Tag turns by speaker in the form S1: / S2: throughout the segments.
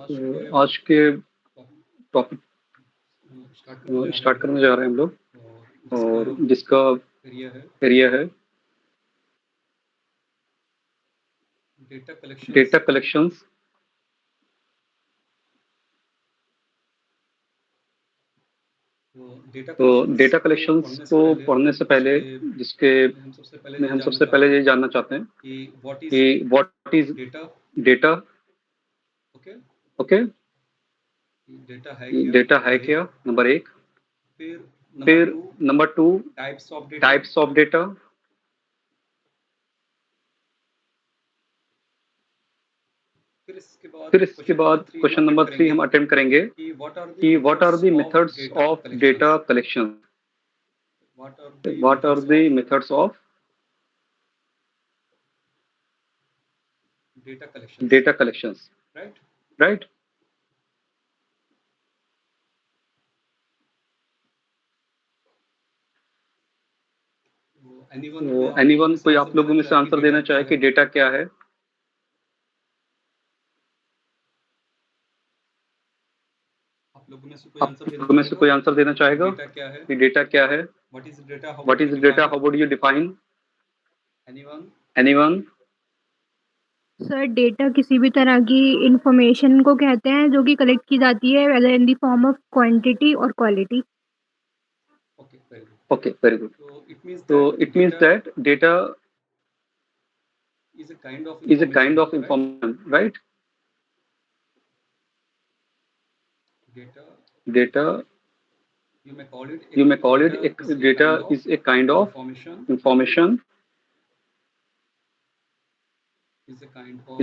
S1: तो आज के टॉपिक स्टार्ट करने जा रहे हैं हम लोग, और जिसका एरिया है डेटा कलेक्शंस। तो डेटा कलेक्शंस को पढ़ने से पहले जिसके में हम सबसे पहले ये जानना चाहते हैं कि what is data. Okay, data है क्या, नंबर एक। फिर number two, types of data. फिर इसके बाद क्वेश्चन नंबर 3 हम अटेम्प्ट करेंगे कि what are the methods of data collection. What are the methods of data collections, right. तो एनीवन, कोई आप लोगों में से आंसर देना चाहे कि डेटा क्या है। आप लोगों में से कोई आंसर देना चाहेगा कि डेटा क्या है। What is data, how would you define. Anyone.
S2: Sir, data किसी भी तरह की इंफॉर्मेशन को कहते हैं जो कि कलेक्ट की जाती है, whether in the form of quantity और क्वालिटी।
S1: Okay, very good. तो it means that data is a kind of information, right? Data, you may call it data is a kind of information, is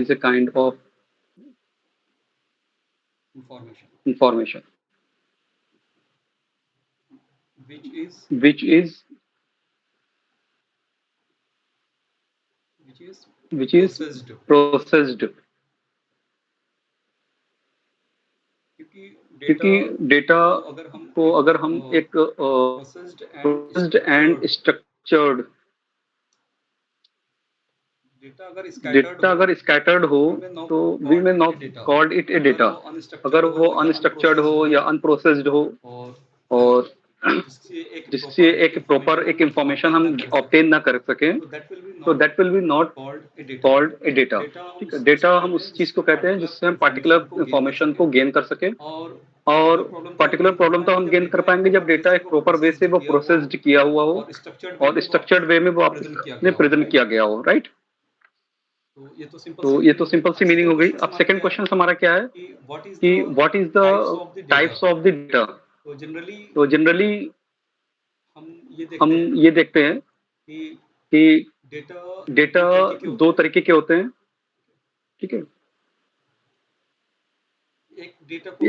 S1: a kind of information which is processed। क्योंकि data को अगर हम एक processed and structured, data अगर scattered हो तो we may not called it a data. अगर वो अनस्ट्रक्चर्ड हो या अनप्रोसेस्ड हो और जिससे एक प्रॉपर एक इंफॉर्मेशन हम ऑब्टेन ना कर सकें, तो that will be not called a data. ठीक है, डेटा हम उस चीज को कहते हैं जिससे हम पार्टिकुलर इंफॉर्मेशन को गेन कर सकें, और पर्टिकुलर प्रॉब्लम तो हम गेन कर पाएंगे जब डेटा एक प्रॉपर वे से वो प्रोसेस्ड किया हुआ हो और स्ट्रक्चर्ड वे में वो आपने प्रेजेंट किया गया हो, राइट। तो ये तो सिंपल सी मीनिंग हो गई। अब सेकंड क्वेश्चन हमारा क्या है कि what is the types of the data. तो जनरली हम ये देखते हैं कि डेटा दो तरीके के होते हैं, ठीक है।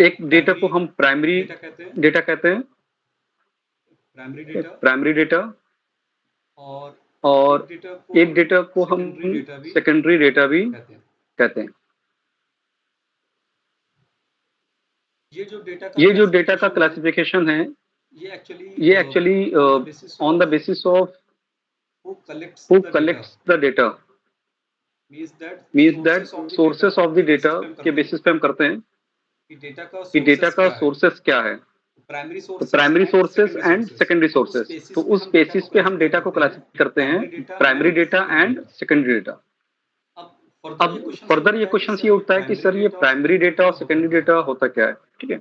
S1: एक डेटा को हम प्राइमरी डेटा कहते हैं, प्राइमरी डेटा, और एक डेटा को हम सेकेंडरी डेटा भी कहते हैं। ये जो डेटा का क्लासिफिकेशन है, ये actually on the basis of who collects the data, means that sources of the data के बेसिस पे हम करते हैं कि डेटा का सोर्सेस क्या है। तो primary sources and secondary sources, तो उस बेसिस पे हम डेटा को क्लासिफाई करते हैं, primary data and secondary data. अब फर्दर ये क्वेश्चन ये उठता है कि सर ये प्राइमरी डेटा और सेकेंडरी डेटा होता क्या है, ठीक है।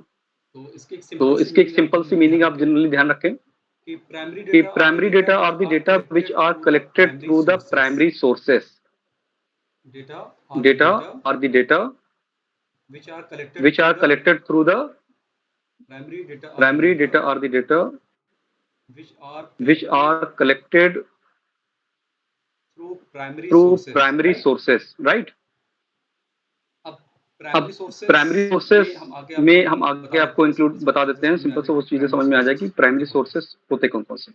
S1: तो इसकी एक सिंपल सी मीनिंग आप जनरली ध्यान रखें कि primary data are the data which are collected through the primary sources. Data are the data which are collected through the primary data are the data which are collected through primary sources, right। अब primary sources में हम आगे आपको include बता देते हैं, simple से वो चीजें समझ में आ जाएगी प्राइमरी सोर्सेस होते कौन कौन से।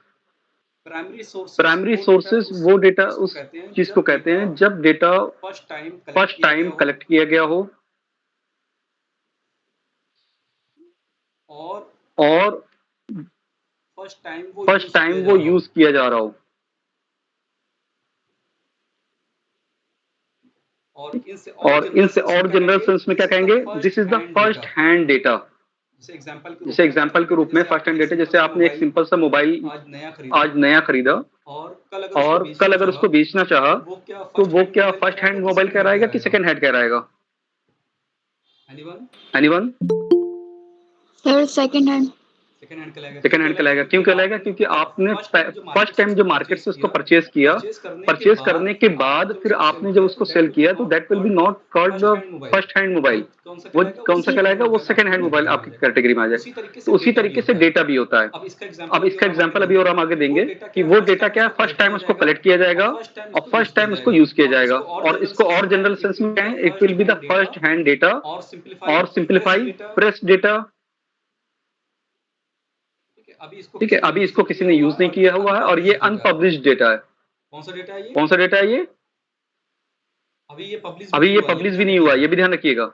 S1: प्राइमरी सोर्सेस वो डेटा उस चीज को कहते हैं जब डेटा फर्स्ट टाइम कलेक्ट किया गया हो और फर्स्ट टाइम वो यूज किया जा रहा हो। और इनसे और जनरल सेंस में क्या कहेंगे, this is the first hand data. जैसे एग्जांपल के रूप में फर्स्ट हैंड डेटा, जैसे आपने एक सिंपल सा मोबाइल आज नया खरीदा और कल अगर उसको बेचना चाहा तो वो क्या फर्स्ट हैंड मोबाइल कहलाएगा कि सेकंड हैंड कहलाएगा? Anyone?
S2: Sir second hand.
S1: Second hand कहलाएगा। क्यों कहलाएगा? क्योंकि आपने फर्स्ट टाइम जो मार्केट से उसको परचेज किया, परचेज करने के बाद फिर आपने जब उसको सेल किया तो that will be not called the first hand mobile. वो कौन सा कहलाएगा? वो सेकंड हैंड मोबाइल आपकी कैटेगरी में आ जाए। तो उसी तरीके से डेटा भी होता है। अब इसका एग्जाम्पल अभी और हम आगे देंगे कि वो डेटा क्या है, फर्स्ट टाइम उसको कलेक्ट किया जाएगा और फर्स्ट टाइम उसको यूज किया जाएगा। और इसको और जनरल सेंस में क्या है, it will be the first hand data और सिंप्लीफाई प्रेस डेटा। ठीक है, अभी इसको किसी ने यूज नहीं किया हुआ है और ये अनपब्लिश्ड डेटा है। कौन सा डेटा है ये? अभी ये पब्लिश भी नहीं हुआ, ये भी ध्यान रखिएगा।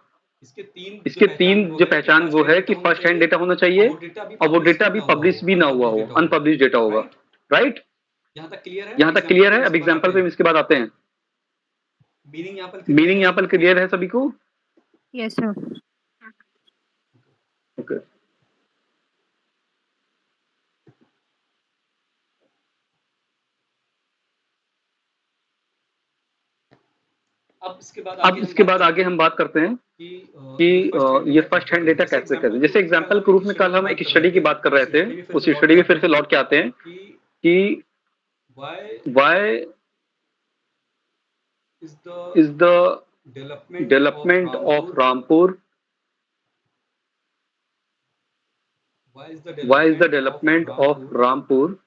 S1: इसके तीन जो पहचान वो है कि फर्स्ट हैंड डेटा होना चाहिए और वो डेटा अभी पब्लिश भी ना हुआ हो, अनपब्लिश डेटा होगा। राइट? यहाँ तक क्लियर है? अब एग्जाम्पल पे हम इसके बाद आते हैं। मीनिंग यहाँ पर क्लियर है सभी को?
S2: Yes sir.
S1: ओके। अब इसके बाद आगे हम बात करते हैं कि ये फर्स्ट हैंड डेटा कैसे करते हैं। जैसे एग्जांपल के रूप में कल हम एक स्टडी की बात कर रहे थे, उस स्टडी में फिर से लौट के आते हैं कि why is the development of Rampur, why is the development of Rampur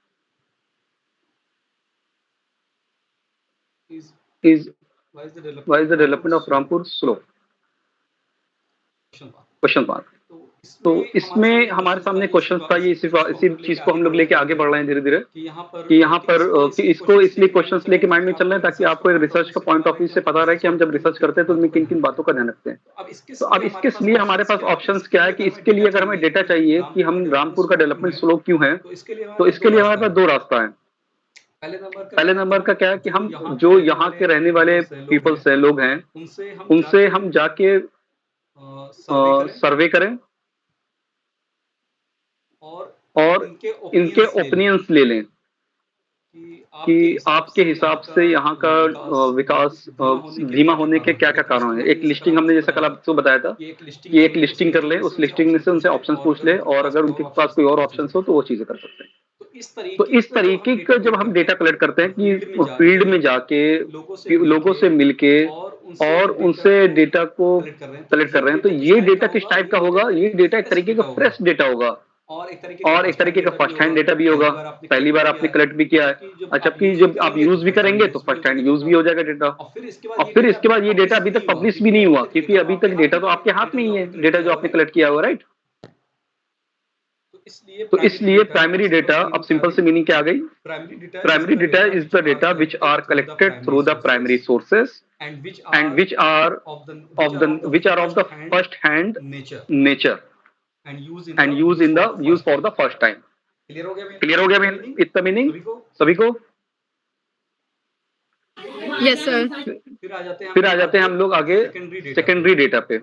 S1: why is the development of Rampur slow? Question mark. तो इसमें हमारे सामने क्वेश्चन था, ये इसी चीज को हम लोग लेके आगे बढ़ रहे हैं धीरे धीरे कि यहाँ पर कि इसको इसलिए क्वेश्चंस लेके माइंड में चल रहे हैं ताकि आपको एक रिसर्च का पॉइंट ऑफ व्यू से पता रहे कि हम जब रिसर्च करते हैं तो उनमें किन किन बातों का ध्यान रखते हैं। तो अब इसके लिए हमारे पास ऑप्शंस क्या है कि इसके लिए अगर हमें डेटा चाहिए कि हम रामपुर का डेवलपमेंट स्लो क्यों है, तो इसके लिए हमारे पास दो रास्ता है। पहले नंबर का क्या है कि हम जो यहाँ के रहने वाले पीपल्स हैं, लोग हैं, उनसे हम जाके सर्वे करें और इनके ओपिनियंस ले लें कि आपके हिसाब से यहाँ का विकास धीमा होने के क्या क्या कारण है। एक लिस्टिंग हमने जैसा कल आपको बताया था कि एक लिस्टिंग कर ले, उस लिस्टिंग में से उनसे ऑप्शंस पूछ ले और अगर उनके पास कोई और ऑप्शंस हो तो वो चीजें कर सकते हैं। तो इस तरीके का जब हम डेटा कलेक्ट करते हैं कि फील्ड में जाके लोगों से मिलके और उनसे डेटा को कलेक्ट कर रहे हैं, तो ये डेटा किस टाइप का होगा? ये डेटा एक तरीके का फ्रेश डेटा होगा और एक तरीके का फर्स्ट हैंड डेटा भी होगा। पहली बार आपने कलेक्ट भी किया है, अच्छा, कि जब आप यूज भी करेंगे तो फर्स्ट हैंड यूज भी हो जाएगा डेटा। और फिर इसके बाद ये डेटा अभी तक पब्लिश भी नहीं हुआ क्योंकि अभी तक डेटा तो आपके हाथ में ही है, डेटा जो आपने कलेक्ट किया हुआ, राइट? तो इसलिए प्राइमरी डेटा, अब सिंपल से मीनिंग क्या आ गई? Primary data is the data which are collected through the primary sources and which are of the first hand nature and use for the first time. Clear हो गया इतना meaning सभी को?
S2: Yes sir.
S1: फिर आ जाते हैं हम लोग आगे सेकेंडरी डेटा पे।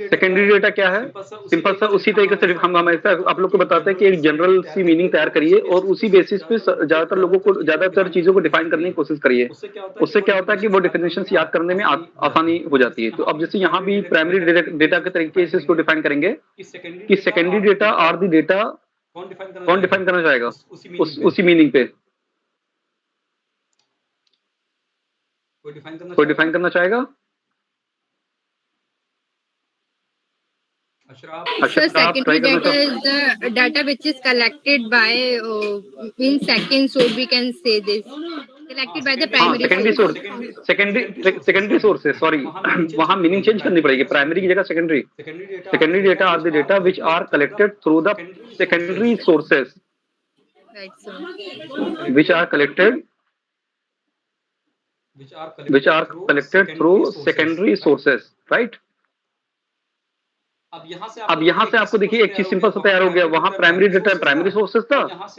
S1: सेकेंडरी डेटा क्या है? सिंपल सा उसी तरीके से हम हमेशा आप लोग को बताते हैं कि एक जनरल सी मीनिंग तैयार करिए और उसी बेसिस पे ज्यादातर चीजों को डिफाइन करने की कोशिश करिए। उससे क्या होता है कि वो डिफिनेशन याद करने में आसानी हो जाती है। तो अब जैसे यहाँ भी प्राइमरी डेटा के तरीके से इसको डिफाइन करेंगे कि secondary data are the data, कौन डिफाइन करना चाहेगा उसी मीनिंग पे? कोई डिफाइन करना चाहेगा?
S2: So secondary data is the data which is collected by in seconds, so we can say this collected by the primary source.
S1: Secondary source है, sorry वहां मीनिंग चेंज करनी पड़ेगी, प्राइमरी की जगह secondary. Secondary data are the data which are collected through the secondary sources, which are collected through secondary sources, right? अब यहाँ से आपको देखिए एक चीज सिंपल सा तैयार हो गया, वहां प्राइमरी डेटा प्राइमरी सोर्सेस था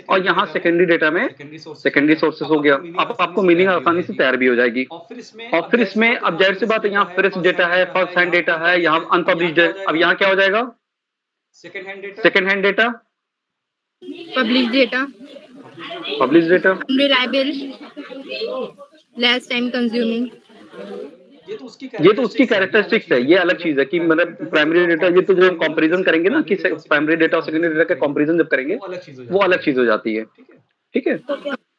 S1: और यहाँ सेकेंडरी डेटा में सेकेंडरी सोर्सेस हो गया। अब आपको मीनिंग आसानी से तैयार भी हो जाएगी। और फिर इसमें अब जाहिर सी बात है, यहाँ फ्रेश डेटा है, फर्स्ट हैंड डेटा है, यहाँ अनपब्लिश्ड है। अब यहाँ क्या हो जाएगा? Second hand data,
S2: published data,
S1: publish data.
S2: reliable, less time consuming.
S1: ये तो उसकी कैरेक्टरिस्टिक्स है, ये अलग चीज है कि मतलब प्राइमरी डेटा, ये तो जो कंपैरिजन करेंगे ना कि प्राइमरी डेटा और सेकेंडरी डेटा का कंपैरिजन जब करेंगे वो अलग चीज हो जाती है। ठीक है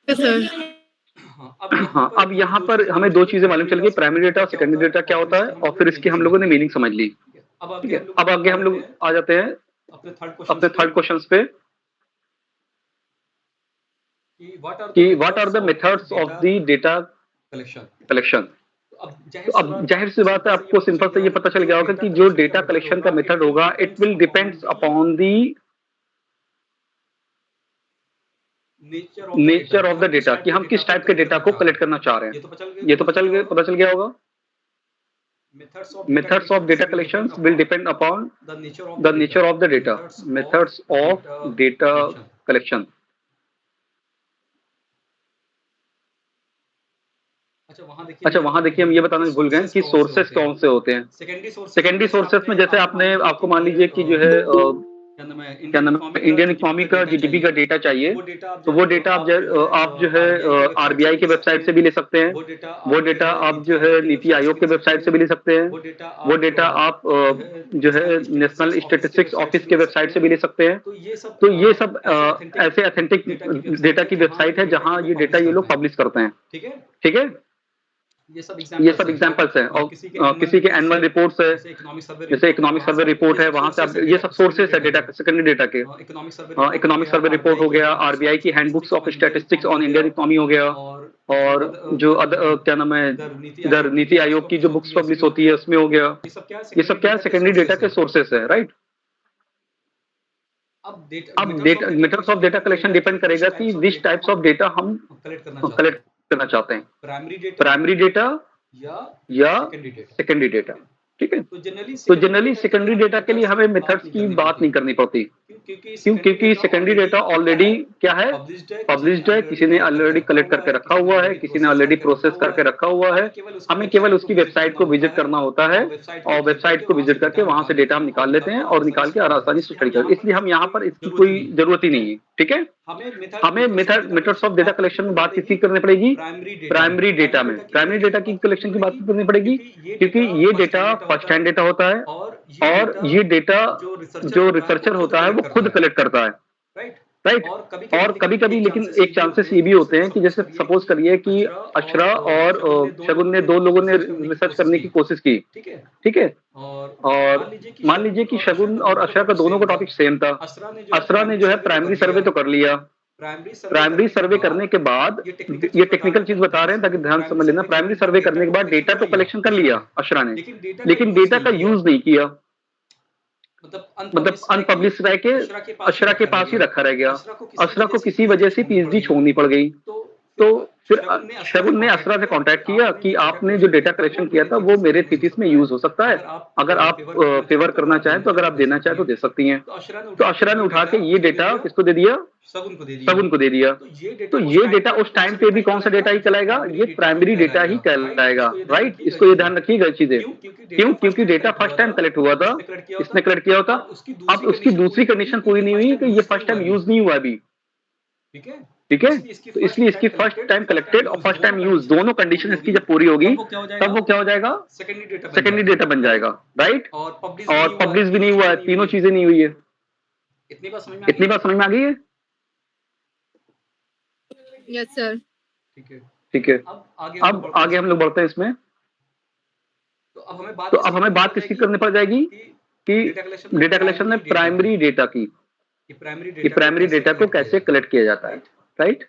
S2: Yes, sir.
S1: हाँ, अब यहाँ पर हमें दो चीजें मालूम चल गई, प्राइमरी डेटा और सेकेंडरी डेटा क्या होता है, और फिर इसकी हम लोगों ने मीनिंग समझ ली। ठीक है, अब आगे हम लोग आ जाते हैं अपने थर्ड क्वेश्चन पे कि what are the methods of the data collection. तो अब जाहिर सी बात है, आपको सिंपल से ये पता चल गया होगा कि जो डेटा कलेक्शन का मेथड होगा it will depends upon the nature of the data, कि हम किस टाइप के डेटा को कलेक्ट करना चाह रहे हैं। ये तो पता चल गया होगा। Methods of data collection will depend upon the nature of the data, methods of data collection. अच्छा, वहां देखिए हम ये बताना भूल गए कि सोर्सेस कौन से होते हैं। सेकेंडरी सोर्सेस में जैसे आपको मान लीजिए कि जो है क्या नाम है, इंडियन इकोनॉमी का जीडीपी का डेटा चाहिए, तो वो डेटा आप जो है आरबीआई के वेबसाइट से भी ले सकते हैं, वो डेटा आप जो है नीति आयोग के वेबसाइट से भी ले सकते हैं, वो डेटा आप जो है नेशनल स्टैटिस्टिक्स ऑफिस के वेबसाइट से भी ले सकते हैं। तो ये सब ऐसे ऑथेंटिक डेटा की वेबसाइट है जहां ये डेटा ये लोग पब्लिश करते हैं। ठीक है, ये सब एग्जांपल्स हैं। और किसी के एनुअल रिपोर्ट्स है, जैसे इकोनॉमिक सर्वे रिपोर्ट है, वहां से आप ये सब सोर्सेस है डेटा, सेकेंडरी डेटा के। इकोनॉमिक सर्वे रिपोर्ट हो गया, आरबीआई की handbooks of statistics on Indian economy हो गया, और जो क्या नाम है इधर नीति आयोग की जो बुक्स पब्लिश होती है उसमें हो गया। ये सब क्या है, सेकेंडरी डेटा के सोर्सेस है, राइट। अब methods of data collection depend करेगा कि विच टाइप्स ऑफ डेटा हम कलेक्ट करना चाहते हैं, प्राइमरी डेटा या सेकेंडरी डेटा। ठीक है, तो जनरली सेकेंडरी डेटा के लिए हमें मेथड्स की बात नहीं करनी पड़ती, क्योंकि सेकेंडरी डेटा ऑलरेडी क्या है, पब्लिश्ड है, किसी ने ऑलरेडी कलेक्ट करके रखा हुआ है, किसी ने ऑलरेडी प्रोसेस करके रखा हुआ है। हमें केवल उसकी वेबसाइट को विजिट करना होता है, और वेबसाइट को विजिट करके वहां से डेटा हम निकाल लेते हैं और निकाल के आसानी से स्टडी करते हैं। इसलिए हम यहाँ पर इसकी कोई जरूरत ही नहीं है। ठीक है, हमें मेथड्स ऑफ डेटा कलेक्शन में बात किसकी करनी पड़ेगी, प्राइमरी डेटा में, प्राइमरी डेटा की कलेक्शन की बात करनी पड़ेगी, क्योंकि ये डेटा फर्स्ट हैंड डेटा होता है, और ये डेटा जो रिसर्चर होता है वो खुद कलेक्ट करता है, राइट। और कभी कभी लेकिन एक चांसेस ये भी होते हैं कि जैसे सपोज करिए कि अशरा और शगुन ने, दो लोगों ने रिसर्च करने की कोशिश की। ठीक है, और मान लीजिए कि शगुन और अशरा का दोनों का टॉपिक सेम था। अशरा ने जो है प्राइमरी सर्वे तो कर लिया, प्राइमरी सर्वे करने के बाद, ये टेक्निकल चीज बता रहे हैं ताकि ध्यान समझ लेना, प्राइमरी सर्वे करने के बाद डेटा तो कलेक्शन कर लिया अशरा ने, लेकिन डेटा का यूज नहीं किया, मतलब अनपब्लिश रह के अशरा के पास ही रखा रह गया। अशरा को किसी वजह से पीएचडी छोड़नी पड़ गई, तो फिर शगुन ने अशरा से कांटेक्ट किया कि आपने जो डेटा कलेक्शन किया था वो मेरे थीसिस में यूज हो सकता है, अगर आप फेवर करना चाहें तो, अगर आप देना चाहें तो दे सकती हैं। तो अशरा ने उठा के ये डेटा किसको दे दिया, शगुन को दे दिया। तो ये डेटा उस टाइम पे भी कौन सा डेटा ही कहलाएगा, ये प्राइमरी डेटा ही कहलाएगा, राइट। इसको ये ध्यान रखिएगा चीजें, क्यों, क्योंकि डेटा फर्स्ट टाइम कलेक्ट हुआ था, इसने कलेक्ट किया होता। अब उसकी दूसरी कंडीशन पूरी नहीं हुई कि ये फर्स्ट टाइम यूज नहीं हुआ अभी। ठीक है, तो इसलिए इसकी फर्स्ट टाइम कलेक्टेड और फर्स्ट टाइम यूज दोनों कंडीशन इसकी जब पूरी होगी तब वो क्या हो जाएगा, सेकेंडरी डेटा बन जाएगा, राइट। और पब्लिश भी नहीं हुआ है, तीनों चीजें नहीं हुई है। इतनी बात समझ में आ गई है?
S2: Yes sir.
S1: ठीक है, अब आगे हम लोग बढ़ते हैं इसमें। तो अब हमें बात किसकी करनी पड़ जाएगी कि डेटा कलेक्शन में प्राइमरी डेटा की, कि प्राइमरी डेटा को कैसे कलेक्ट किया जाता है, राइट।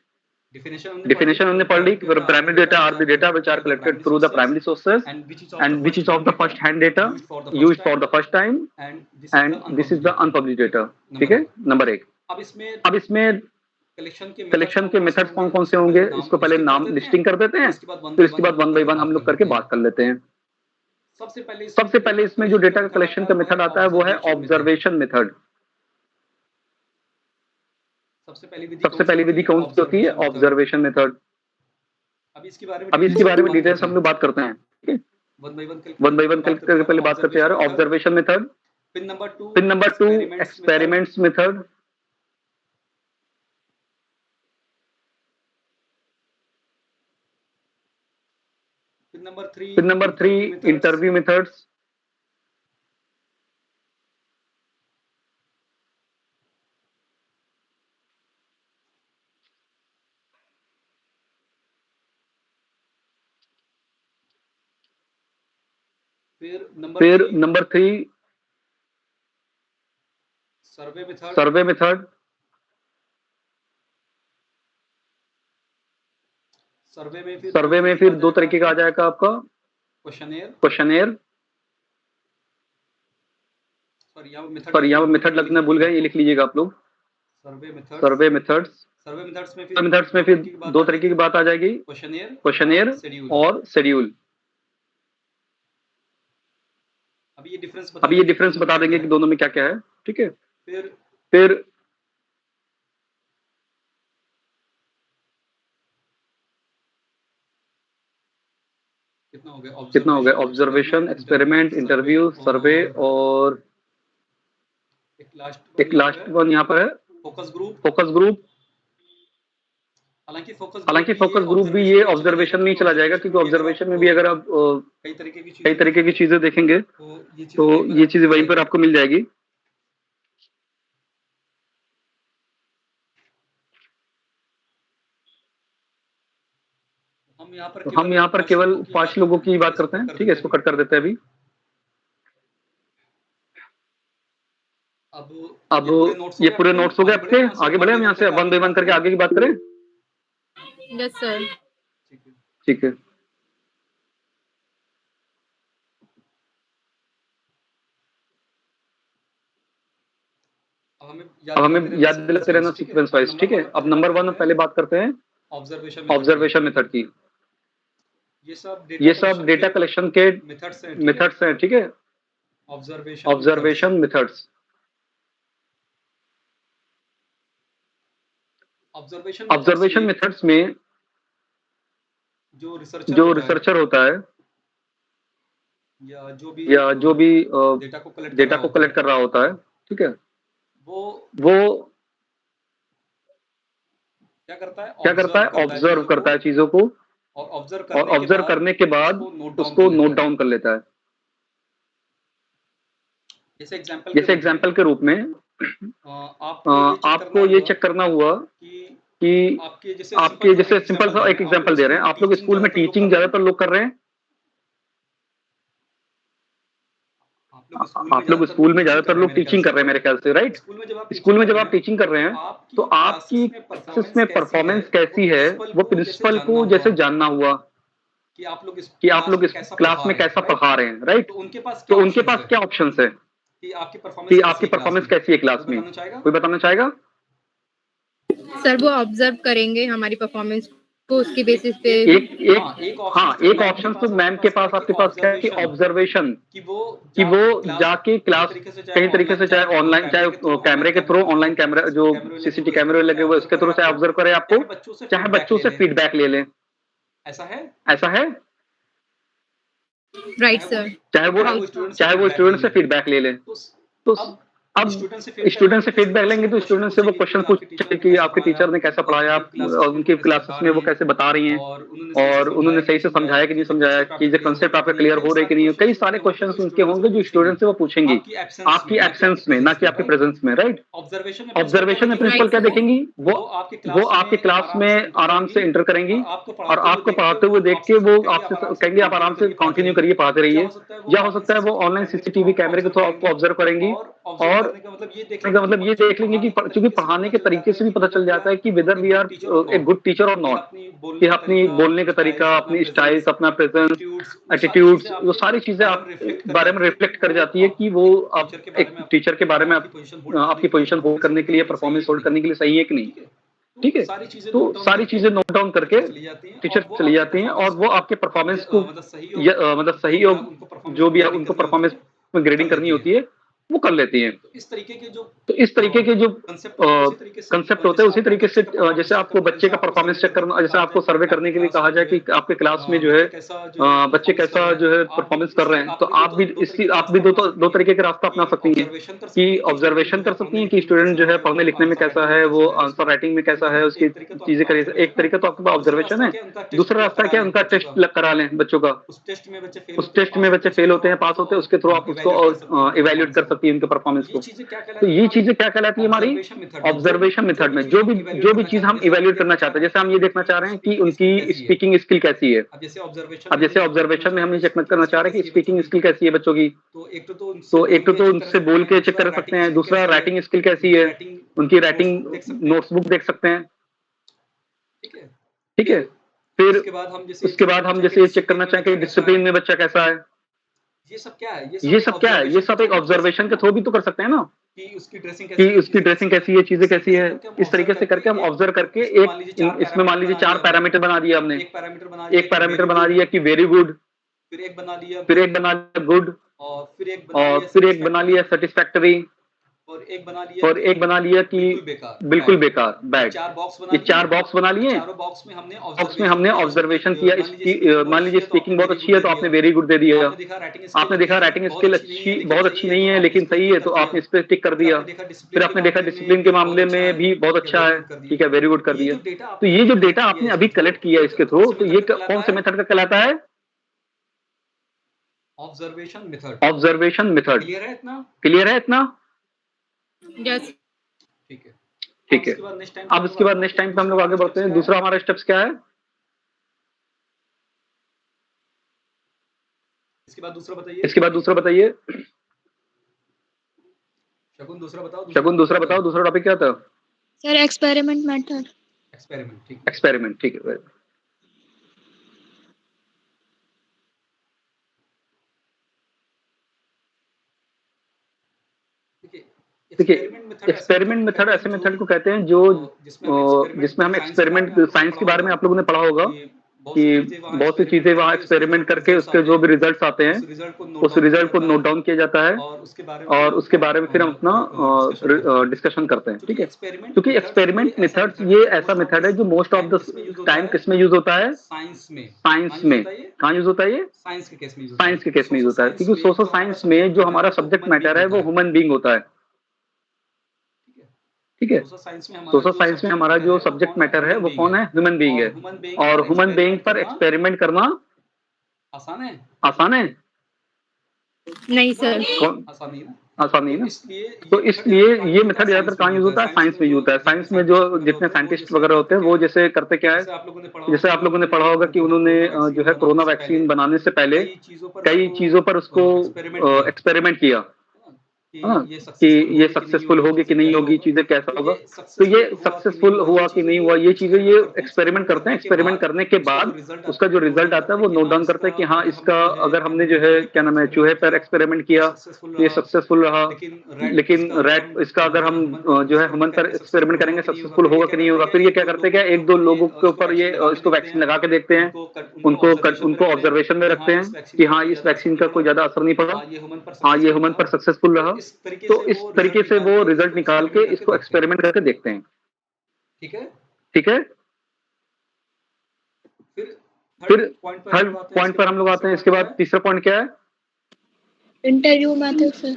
S1: Definition हमने पढ़ ली कि primary data are the data which are collected through the primary sources and which is of the first hand data used for the first time and this is the unpublished data। ठीक है, number 1। अब इसमें collection के methods कौन कौन से होंगे, इसको पहले नाम लिस्टिंग कर देते हैं, फिर इसके बाद वन बाय वन हम लोग करके बात कर लेते हैं। सबसे पहले इसमें जो डेटा कलेक्शन का मेथड आता है वो है ऑब्जर्वेशन मेथड। सबसे पहली विधि कौन सी होती है? Observation method. अभी इसके बारे में डिटेल्स हम लोग बात करते हैं, ठीक है? वन बाई वन करके पहले बात करते हैं। Observation method. Pin number 2 experiments method. Pin number 3 interview methods. फिर नंबर 3 सर्वे मेथड। सर्वे में फिर 2 तरीके का आ जाएगा आपका क्वेश्चनेयर। पर यहाँ मेथड लगना भूल गए, ये लिख लीजिएगा आप लोग। सर्वे मेथड्स। मेथड्स में फिर 2 तरीके की बात आ जाएगी, क्वेश्चनेयर और शेड्यूल। अभी ये डिफरेंस बता देंगे कि दोनों में क्या क्या है, ठीक है? फिर कितना हो गया? ऑब्जर्वेशन, एक्सपेरिमेंट, इंटरव्यू, सर्वे और एक लास्ट वन यहाँ पर है फोकस ग्रुप। हालांकि फोकस ग्रुप भी ये ऑब्जर्वेशन में ही चला जाएगा, क्योंकि ऑब्जर्वेशन में भी अगर आप कई तरीके की चीजें देखेंगे तो ये चीजें वहीं पर आपको मिल जाएगी। हम यहाँ पर केवल 5 लोगों की बात करते हैं, ठीक है? इसको कट कर देते हैं अभी। अब ये पूरे नोट्स हो गए आपके। आगे बढ़े हम यहाँ से, वन बाई वन करके आगे की बात करें।
S2: Yes sir.
S1: ठीक है। अब हमें याद दिलाते रहना सीक्वेंस वाइज, ठीक है? अब नंबर 1 पहले बात करते हैं ऑब्जर्वेशन मेथड की। ये सब डेटा कलेक्शन के मेथड्स हैं, ठीक है? Observation methods. ऑब्जर्वेशन मेथड्स में जो रिसर्चर होता है या जो भी डेटा को कलेक्ट कर रहा होता है, ठीक है, वो क्या करता है? ऑब्जर्व करता है चीजों को, और ऑब्जर्व करने के बाद उसको नोट डाउन कर लेता है। जैसे एग्जाम्पल के रूप में आपको ये चेक करना हुआ कि आपके जैसे सिंपल सा एक एग्जाम्पल दे रहे हैं, आप लोग स्कूल में टीचिंग ज्यादातर लोग कर रहे हैं। आप लोग स्कूल में ज्यादातर लोग टीचिंग कर रहे हैं मेरे ख्याल से, राइट? स्कूल में जब आप टीचिंग कर रहे हैं तो आपकी क्लासेस में परफॉर्मेंस कैसी है वो प्रिंसिपल को जैसे जानना हुआ कि आप लोग इस क्लास में कैसा पढ़ा रहे हैं, राइट? तो उनके पास क्या ऑप्शंस है कि आपकी परफॉर्मेंस कैसी है क्लास में? कोई बताना चाहेगा?
S2: सर वो ऑब्जर्व करेंगे हमारी परफॉर्मेंस को, उसके बेसिस पे
S1: एक ऑप्शन तो मैम के पास आपके पास क्या है कि ऑब्जर्वेशन, कि वो जाके क्लास कई तरीके से, चाहे ऑनलाइन, चाहे कैमरे के थ्रू, ऑनलाइन कैमरा जो सीसीटीवी कैमरे लगे हुए उसके थ्रू, चाहे ऑब्जर्व करें आपको, चाहे बच्चों से फीडबैक ले लें। ऐसा है
S2: राइट सर।
S1: चाहे वो स्टूडेंट से फीडबैक ले लें। तो अब स्टूडेंट से फीडबैक लेंगे तो स्टूडेंट से वो क्वेश्चन पूछे कि आपके टीचर ने कैसा पढ़ाया, उनकी क्लासेस में वो कैसे बता रही हैं, और उन्होंने सही से समझाया कि नहीं समझाया, कि ये कंसेप्ट आपका क्लियर हो रहे कि नहीं। कई सारे क्वेश्चंस उनके होंगे जो स्टूडेंट से वो पूछेंगे आपकी एब्सेंस में, ना कि आपकी प्रेजेंस में, राइट? ऑब्जर्वेशन में प्रिंसिपल क्या देखेंगी? वो आपके क्लास में आराम से इंटर करेंगी और आपको पढ़ाते हुए देख के वो आपसे कहेंगे आप आराम से कंटिन्यू करिए, पढ़ाते रहिए। या हो सकता है वो ऑनलाइन सीसीटीवी कैमरे के थ्रू आपको ऑब्जर्व करेंगी, और मतलब ये देख लेंगे कि क्योंकि पढ़ाने के तरीके से भी पता चल जाता है कि whether we are a good teacher और नॉट, कि अपनी बोलने का तरीका, अपनी स्टाइल्स, अपना प्रेजेंस, एटीट्यूड्स, वो सारी चीजें आप बारे में रिफ्लेक्ट कर जाती है कि वो आप एक टीचर के बारे में आपकी पोजीशन होल्ड करने के लिए, परफॉर्मेंस होल्ड करने के लिए सही है कि नहीं। ठीक है, तो सारी चीजें नोट डाउन करके टीचर चली जाती हैं और वो आपके परफॉर्मेंस को मतलब सही योग जो भी उनको परफॉर्मेंस में ग्रेडिंग करनी होती है वो कर लेती हैं।
S3: तो इस तरीके के जो
S1: कंसेप्ट होते हैं उसी तरीके से जैसे आपको बच्चे का परफॉर्मेंस चेक करना, जैसे आपको सर्वे करने के लिए कहा जाए कि आपके क्लास में जो है बच्चे कैसा जो है परफॉर्मेंस कर रहे हैं, तो आप भी दो तरीके के रास्ता अपना सकती हैं कि ऑब्जर्वेशन कर सकती हैं कि स्टूडेंट जो है पढ़ने लिखने में कैसा है, वो आंसर राइटिंग में कैसा है, उसकी चीजें करिए। एक तरीका तो आपके पास ऑब्जर्वेशन है, दूसरा रास्ता क्या, उनका टेस्ट करा लें बच्चों का।
S3: उस टेस्ट
S1: में बच्चे फेल होते हैं, पास होते हैं, उसके थ्रू आप उसको इवेल्युएट कर सकती है उनके परफॉर्मेंस को। तो ये चीजें क्या कहलाती है हमारी ऑब्जर्वेशन मेथड में। जो भी चीज हम इवेल्युएट करना चाहते हैं, जैसे हम ये देखना चाह रहे हैं कि उनकी स्पीकिंग स्किल कैसी है।
S3: अब जैसे
S1: ऑब्जर्वेशन में हम ये चेक करना चाह रहे हैं कि स्पीकिंग स्किल कैसी है बच्चों की,
S3: तो एक
S1: तो उनसे बोल के चेक कर सकते हैं। दूसरा राइटिंग स्किल कैसी है, उनकी राइटिंग नोट्सबुक देख सकते हैं। ठीक है, फिर उसके बाद हम जैसे ये चेक करना चाहें कि डिसिप्लिन में बच्चा कैसा है।
S3: ये सब क्या है,
S1: ये सब एक ऑब्जर्वेशन के थ्रू भी तो कर सकते हैं ना,
S3: कि उसकी
S1: ड्रेसिंग कैसी है, चीजें कैसी है। इस तरीके से करके हम ऑब्जर्व करके एक इसमें मान लीजिए 4 पैरामीटर बना दिया हमने। एक पैरामीटर बना दिया कि वेरी गुड,
S3: फिर एक बना लिया
S1: गुड,
S3: और
S1: फिर एक बना लिया सेटिस्फैक्टरी,
S3: और एक
S1: बना लिया कि बिल्कुल बेकार, बैड। ये 4 बॉक्स बना लिए।
S3: चारों बॉक्स में
S1: हमने ऑब्जर्वेशन किया। मान लीजिए स्पीकिंग बहुत अच्छी है तो आपने वेरी गुड दे दिया। आपने देखा राइटिंग स्किल बहुत अच्छी नहीं है लेकिन सही है, तो आपने इस पे टिक कर दिया। फिर आपने देखा डिसिप्लिन के मामले में भी बहुत अच्छा है, ठीक है, वेरी गुड कर दिया। तो ये जो डेटा आपने अभी कलेक्ट किया इसके थ्रू, तो ये कौन से मेथड का कहलाता है? Observation method. क्लियर है इतना?
S2: Yes.
S1: ठीक है। अब इसके बाद नेक्स्ट टाइम पे हम लोग आगे बढ़ते हैं। दूसरा हमारा स्टेप्स क्या है?
S3: इसके बाद दूसरा बताइए। शगुन दूसरा बताओ। दूसरा टॉपिक क्या था?
S4: Sir experiment method.
S1: एक्सपेरिमेंट, ठीक है। देखिए, एक्सपेरिमेंट मेथड ऐसे मेथड को कहते हैं जो जिसमें हम एक्सपेरिमेंट, साइंस के बारे में आप लोगों ने पढ़ा होगा कि बहुत सी चीजें वहाँ एक्सपेरिमेंट करके उसके जो भी रिजल्ट्स आते हैं उस रिजल्ट को नोट डाउन किया जाता है और उसके बारे में फिर हम अपना डिस्कशन करते हैं। ठीक है, क्योंकि एक्सपेरिमेंट मेथड ये ऐसा मेथड है जो मोस्ट ऑफ द टाइम किसमें यूज होता है? साइंस में। कहाँ यूज होता है ये? साइंस के केस में यूज होता है, क्योंकि सोशल साइंस में जो हमारा सब्जेक्ट मैटर है वो ह्यूमन बीइंग होता है। ठीक है, सोशल साइंस में हमारा जो सब्जेक्ट मैटर है वो कौन है? ह्यूमन बीइंग है। और ह्यूमन बीइंग पर एक्सपेरिमेंट करना आसान है?
S2: नहीं सर,
S1: आसान नहीं ना। तो इसलिए ये मेथड ज्यादातर कहाँ यूज होता है? साइंस में यूज होता है। साइंस में जो जितने साइंटिस्ट वगैरह होते हैं वो जैसे करते क्या है, जैसे आप लोगों ने पढ़ा होगा कि उन्होंने जो है कोरोना वैक्सीन बनाने से पहले कई चीजों पर उसको एक्सपेरिमेंट किया कि ये सक्सेसफुल होगी कि नहीं होगी, चीजें कैसा होगा। तो ये सक्सेसफुल हुआ कि नहीं हुआ, ये चीजें ये एक्सपेरिमेंट करते हैं। एक्सपेरिमेंट करने के बाद उसका जो रिजल्ट आता है वो नोट डाउन करते हैं कि हाँ इसका, अगर हमने जो है क्या नाम है चूहे पर एक्सपेरिमेंट किया ये सक्सेसफुल रहा, लेकिन रैट इसका अगर हम जो है ह्यूमन पर एक्सपेरिमेंट करेंगे सक्सेसफुल होगा कि नहीं होगा। फिर ये क्या करते हैं, क्या 1-2 लोगों के ऊपर ये इसको वैक्सीन लगा के देखते हैं, उनको ऑब्जर्वेशन में रखते हैं कि हाँ इस वैक्सीन का कोई ज्यादा असर नहीं पड़ा, हाँ ये ह्यूमन पर सक्सेसफुल रहा। तो इस तरीके से वो रिजल्ट निकाल के इसको एक्सपेरिमेंट करके देखते हैं। ठीक है। फिर थर्ड पॉइंट पर हम लोग आते हैं। इसके बाद तीसरा पॉइंट क्या है?
S4: Interview method sir.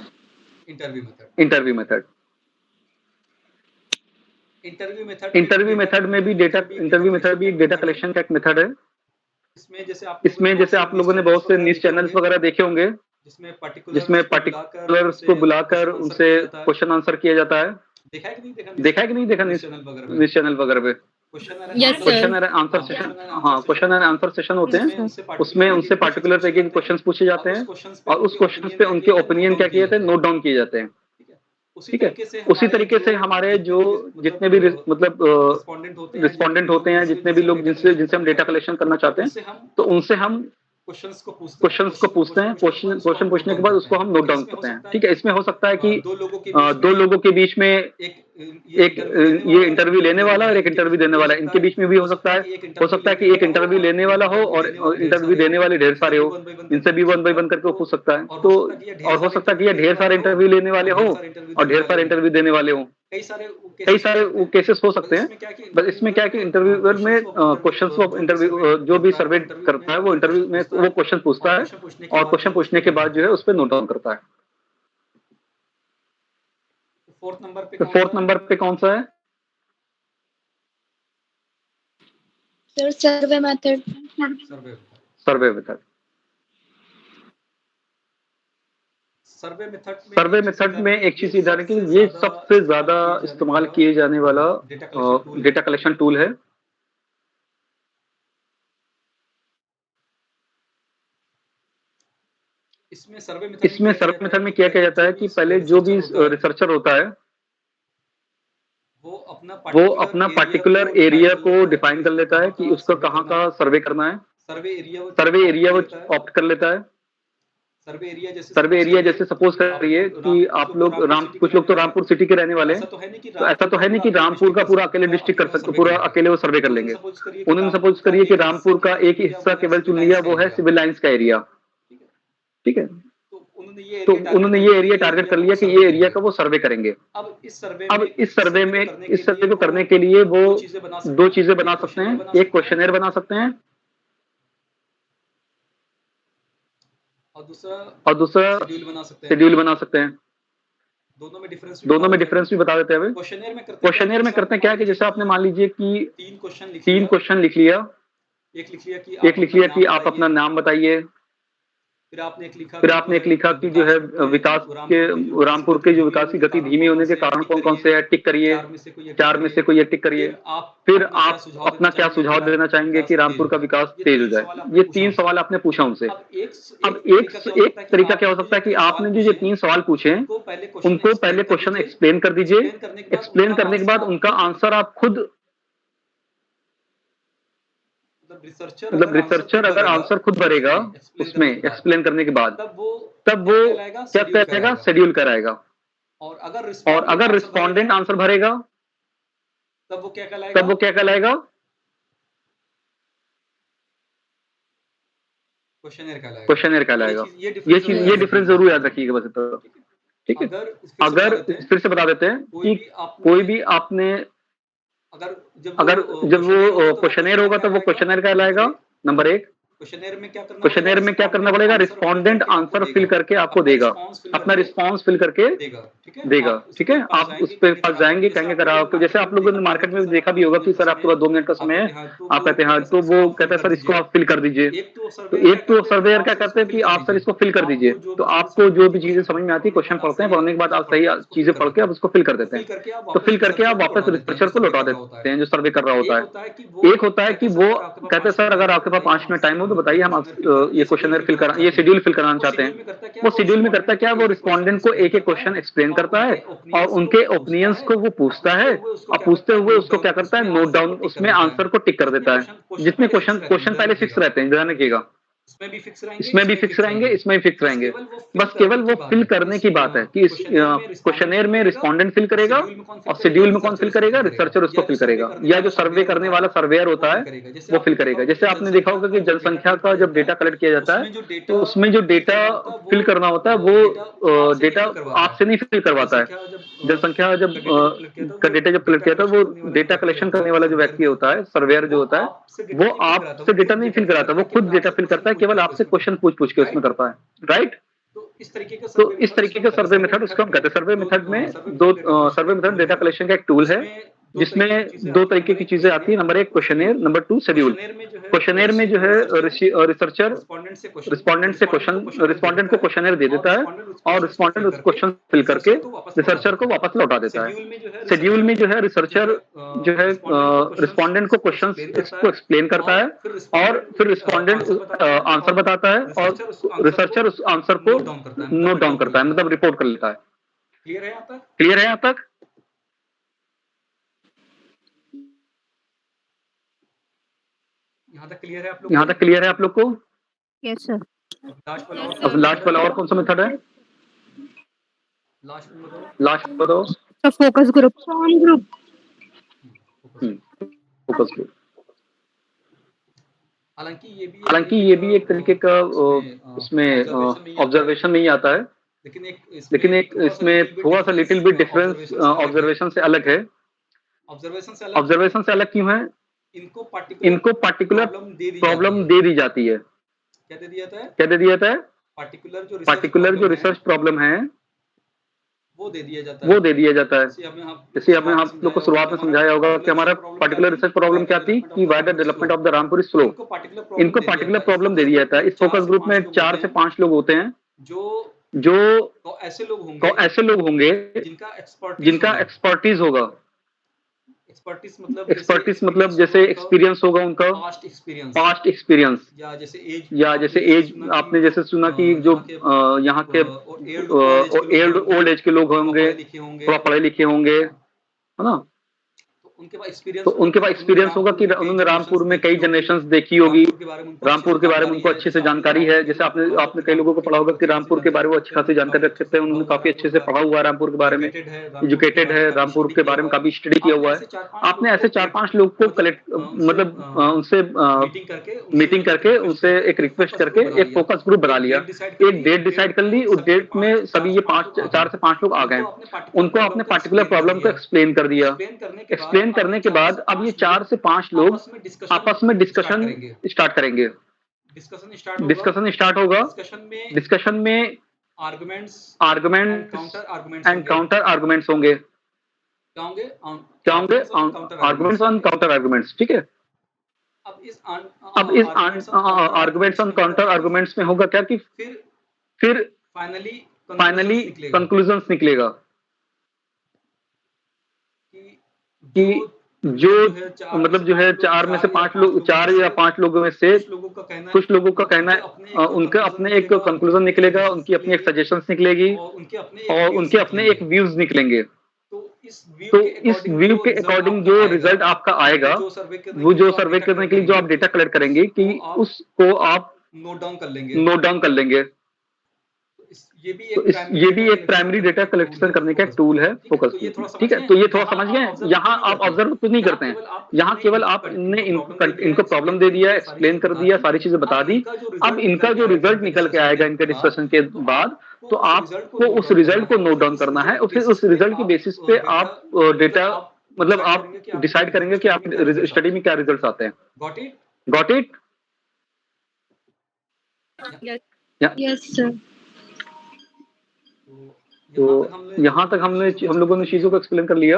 S1: Interview method में भी डेटा, इंटरव्यू मेथड भी एक डेटा कलेक्शन का एक मेथड है। इसमें जैसे आप लोगों ने बहुत से न्यूज चैनल्स वगैरह देखे होंगे जिसमें पार्टिकुलर्स को बुलाकर उनसे क्वेश्चन आंसर किया जाता है। देखा है कि नहीं देखा न्यूज चैनल वगैरह पे? क्वेश्चन एंड आंसर सेशन, हाँ क्वेश्चन एंड आंसर सेशन होते हैं। उसमें उनसे पार्टिकुलर तरीके के क्वेश्चंस पूछे जाते हैं और उस क्वेश्चन पे उनके ओपिनियन क्या किए जाते हैं, नोट डाउन किए जाते हैं। ठीक है, उसी तरीके से हमारे जो जितने भी मतलब रिस्पोंडेंट होते हैं, जितने भी लोग जिनसे हम डेटा कलेक्शन करना चाहते हैं, तो उनसे हम
S3: क्वेश्चंस को
S1: पूछते हैं, क्वेश्चन पूछने के बाद उसको हम नोट डाउन करते हैं। ठीक है, इसमें हो सकता है कि दो लोगों के बीच में एक ये इंटरव्यू लेने वाला और एक इंटरव्यू देने वाला, इनके बीच में भी हो सकता है कि एक इंटरव्यू लेने वाला हो और इंटरव्यू देने वाले ढेर सारे हो, इनसे भी 1 बाय 1 करके वो पूछ सकता है। तो और हो सकता है कि ये ढेर सारे इंटरव्यू लेने वाले हो और ढेर सारे इंटरव्यू देने वाले हो,
S3: कई सारे
S1: केसेस हो सकते हैं। बस इसमें क्या है कि इंटरव्यूअर में क्वेश्चंस वो इंटरव्यू जो भी सर्वे करता है वो इंटरव्यू में वो क्वेश्चन पूछता है और क्वेश्चन पूछने के बाद जो है उस पर नोट डाउन करता है। फोर्थ नंबर पे कौन सा है?
S4: Sir survey method.
S1: Survey method. Survey method में एक चीज याद रखिए, ये सबसे ज्यादा इस्तेमाल किए जाने वाला डेटा कलेक्शन टूल है। इसमें सर्वे मेथड में क्या किया जाता है कि पहले जो भी रिसर्चर होता है वो अपना पर्टिकुलर एरिया को डिफाइन कर लेता है कि उसको कहाँ का सर्वे करना है। सर्वे एरिया वो ऑप्ट कर लेता है। सर्वे एरिया जैसे सपोज करिए कि आप लोग कुछ लोग तो रामपुर सिटी के रहने वाले हैं, तो ऐसा तो है नहीं कि रामपुर का पूरा अकेले डिस्ट्रिक्ट कर सकते, पूरा अकेले वो सर्वे कर लेंगे। उन्होंने सपोज करिए कि रामपुर का एक हिस्सा केवल चुन लिया, वो है सिविल लाइंस का एरिया। ठीक है, तो उन्होंने ये एरिया टारगेट कर लिया कि ये एरिया का वो सर्वे करेंगे। अब इस सर्वे को करने के लिए वो दो चीजें बना सकते हैं, एक क्वेश्चनर बना सकते हैं और दूसरा शेड्यूल बना सकते हैं। दोनों में डिफरेंस भी बता देते हैं। क्वेश्चनर में करते हैं क्या कि जैसे आपने मान लीजिए कि 3 क्वेश्चन लिख लिया, एक लिख लिया कि आप अपना नाम बताइए, फिर आपने एक लिखा कि जो है विकास के रामपुर के जो विकास की गति धीमी होने के कारण कौन कौन से है, टिक करिए, 4 में से कोई एक टिक करिए। फिर आप अपना क्या सुझाव देना चाहेंगे कि रामपुर का विकास तेज हो जाए। ये 3 सवाल आपने पूछा उनसे। अब एक तरीका क्या हो सकता है कि आपने जो ये 3 सवाल पूछे उनको पहले क्वेश्चन एक्सप्लेन कर दीजिए। एक्सप्लेन करने के बाद उनका आंसर आप खुद, मतलब रिसर्चर अगर आंसर खुद भरेगा उसमें एक्सप्लेन करने के बाद, तब वो क्या करेगा, शेड्यूल कराएगा। और अगर रिस्पोंडेंट आंसर भरेगा तब वो क्या कहलाएगा, क्वेश्चनर कहलाएगा। ये डिफरेंस जरूर याद रखिएगा बस इतना। ठीक है, अगर फिर से बता देते हैं कि कोई भी आपने अगर जब वो क्वेश्चनर होगा तो वो क्वेश्चनर कहलाएगा नंबर 1। क्वेश्चनर में क्या करना पड़ेगा, रिस्पोंडेंट आंसर फिल करके आपको देगा, अपना रिस्पांस फिल करके देगा। ठीक है, आप उस पे पास जाएंगे, कहेंगे अगर आप, जैसे आप लोगों ने मार्केट में देखा भी होगा कि सर आपके पास 2 मिनट का समय है, आप कहते हैं हाँ, तो वो कहता है सर इसको आप फिल कर दीजिए। तो एक तो सर्वेयर क्या करते हैं कि आप सर इसको फिल कर दीजिए, तो आपको जो भी चीजें समझ में आती है क्वेश्चन पढ़ते हैं, पढ़ने के बाद आप सही चीजें पढ़ के आप उसको फिल कर देते हैं। तो फिल करके आप वापस रिसर्चर को लौटा देते हैं जो सर्वे कर रहा होता है। एक होता है कि वो कहते हैं सर अगर आपके पास 5 मिनट टाइम हो तो बताइए, हम ये क्वेश्चनर फिल करा, ये शेड्यूल फिल कराना चाहते हैं। वो शेड्यूल में करता क्या, वो रिस्पोंडेंट को एक एक क्वेश्चन एक्सप्लेन करता है और उनके ओपिनियंस को वो पूछता है और पूछते हुए उसको क्या करता है, नोट डाउन, उसमें आंसर को टिक कर देता है। जितने क्वेश्चन पहले फिक्स रहते हैं, ध्यान रखिएगा, इसमें भी फिक्स रहेंगे, इसमें भी फिक्स रहेंगे। बस केवल वो फिल करने की बात है कि इस क्वेश्चनर में रिस्पोंडेंट फिल करेगा और शेड्यूल में कौन फिल करेगा, रिसर्चर उसको फिल करेगा, या जो सर्वे करने वाला सर्वेयर होता है वो फिल करेगा। जैसे आपने देखा होगा कि जनसंख्या का जब डेटा कलेक्ट किया जाता है तो उसमें जो डेटा फिल करना होता है वो डेटा आपसे नहीं फिल करवाता है। जनसंख्या जब का डेटा जब कलेक्ट किया था, वो डेटा कलेक्शन करने वाला जो व्यक्ति होता है, सर्वेयर जो होता है, वो आपसे डेटा नहीं फिल कराता, वो खुद डेटा फिल करता है, केवल आपसे क्वेश्चन पूछ के उसमें करता है। राइट, तो इस तरीके का सर्वे मेथड उसको हम कहते हैं। सर्वे मेथड में सर्वे मेथड डेटा कलेक्शन का एक टूल है जिसमें 2 तरीके की चीजें आती है, number 1 questionnaire, number 2 schedule. Questionnaire में जो है रिसर्चर रिस्पोंडेंट को क्वेश्चनर दे देता है और रिस्पोंडेंट उस क्वेश्चन फिल करके रिसर्चर को वापस लौटा देता है। शेड्यूल में जो है रिसर्चर जो है रिस्पोंडेंट को क्वेश्चन को एक्सप्लेन करता है और फिर रिस्पोंडेंट आंसर बताता है और रिसर्चर उस आंसर को नोट डाउन करता है, मतलब रिपोर्ट कर लेता है। क्लियर है यहाँ तक? यहाँ तक क्लियर है आप लोग को?
S2: Yes, sir.
S3: लास्ट वाला और
S1: अब लास्ट वाला और कौन सा मेथड है?
S3: लास्ट में बताओ।
S1: लास्ट बताओ।
S2: So focus group.
S4: Swarm group.
S1: Focus group.
S3: हालांकि
S1: हालांकि ये भी एक तरीके का उसमें ऑब्जर्वेशन में ही आता है, लेकिन एक इसमें थोड़ा सा लिटिल बिट डिफरेंस ऑब्जर्वेशन से अलग है। ऑब्जर्वेशन से अलग क्यों है? इनको पार्टिकुलर प्रॉब्लम दे दी जाती है।
S3: क्या दे दिया था?
S1: क्या दे दिया था?
S3: पार्टिकुलर
S1: जो रिसर्च प्रॉब्लम है
S3: वो दे दिया जाता
S1: वो दे दिया जाता है।
S3: जैसे
S1: हमने आप लोग को शुरुआत में समझाया होगा कि हमारा पार्टिकुलर रिसर्च प्रॉब्लम क्या थी कि why the development of the Rampur is slow. इनको पार्टिकुलर प्रॉब्लम दे दिया जाता है। इस फोकस ग्रुप में 4 से 5 लोग होते हैं जो ऐसे लोग होंगे जिनका एक्सपर्टीज होगा। एक्सपर्टीज मतलब जैसे एक्सपीरियंस होगा उनका, पास्ट एक्सपीरियंस, या जैसे एज आपने जैसे सुना कि जो यहाँ के ओल्ड एज के लोग होंगे, थोड़ा पढ़े लिखे होंगे, है ना, तो उनके पास एक्सपीरियंस होगा कि उन्होंने रामपुर में कई जनरेशंस देखी होगी, रामपुर के बारे में उनको अच्छे से जानकारी है। जैसे आपने कई लोगों को पढ़ा होगा कि रामपुर के बारे में अच्छी खासी जानकारी रखते हैं, उन्होंने काफी अच्छे से पढ़ा हुआ है रामपुर के बारे में, एजुकेटेड है, रामपुर के बारे में काफी स्टडी किया हुआ है। आपने ऐसे 4-5 लोग को कलेक्ट मतलब उनसे मीटिंग करके उनसे एक रिक्वेस्ट करके एक फोकस ग्रुप बना लिया, एक डेट डिसाइड कर ली, उस डेट में सभी ये 4 से 5 लोग आ गए, उनको अपने पार्टिकुलर प्रॉब्लम को एक्सप्लेन कर दिया। एक्सप्लेन करने के बाद अब ये 4 से 5 लोग आपस में डिस्कशन स्टार्ट करेंगे। डिस्कशन स्टार्ट होगा। डिस्कशन में आर्गुमेंट एंड काउंटर आर्गुमेंट्स होंगे। क्या होंगे? Arguments and counter arguments. ठीक है। अब इस आर्गुमेंट्स एंड काउंटर आर्गुमेंट्स में होगा क्या कि फिर फाइनली कंक्लूजन्स निकलेगा कि जो मतलब जो है 4 में से 5 लोग, 4 या 5 लोगों में से कुछ लोगों का कहना है, उनका अपने एक कंक्लूजन निकलेगा, उनकी अपनी एक सजेशंस निकलेगी और उनके अपने एक व्यूज निकलेंगे। तो इस व्यू के अकॉर्डिंग जो रिजल्ट आपका आएगा, वो जो सर्वे करने के लिए जो आप डेटा कलेक्ट करेंगे कि उसको आप
S3: नोट डाउन कर लेंगे।
S1: ये भी एक प्राइमरी डेटा कलेक्शन करने का एक टूल है फोकस ग्रुप। ठीक है, तो ये थोड़ा समझ गए। यहाँ आप ऑब्जर्व कुछ नहीं करते हैं, यहाँ केवल आपने इनको प्रॉब्लम दे दिया, एक्सप्लेन कर दिया, सारी चीजें बता दी। अब इनका जो रिजल्ट निकल के आएगा इनके डिस्कशन के बाद, तो आपको उस रिजल्ट को नोट डाउन करना है और फिर उस रिजल्ट की बेसिस पे आप डेटा मतलब आप डिसाइड करेंगे कि आप स्टडी में क्या रिजल्ट आते हैं। Got it?
S4: Yes, sir.
S1: तो यहाँ तक हम लोगों ने चीजों को एक्सप्लेन कर लिया।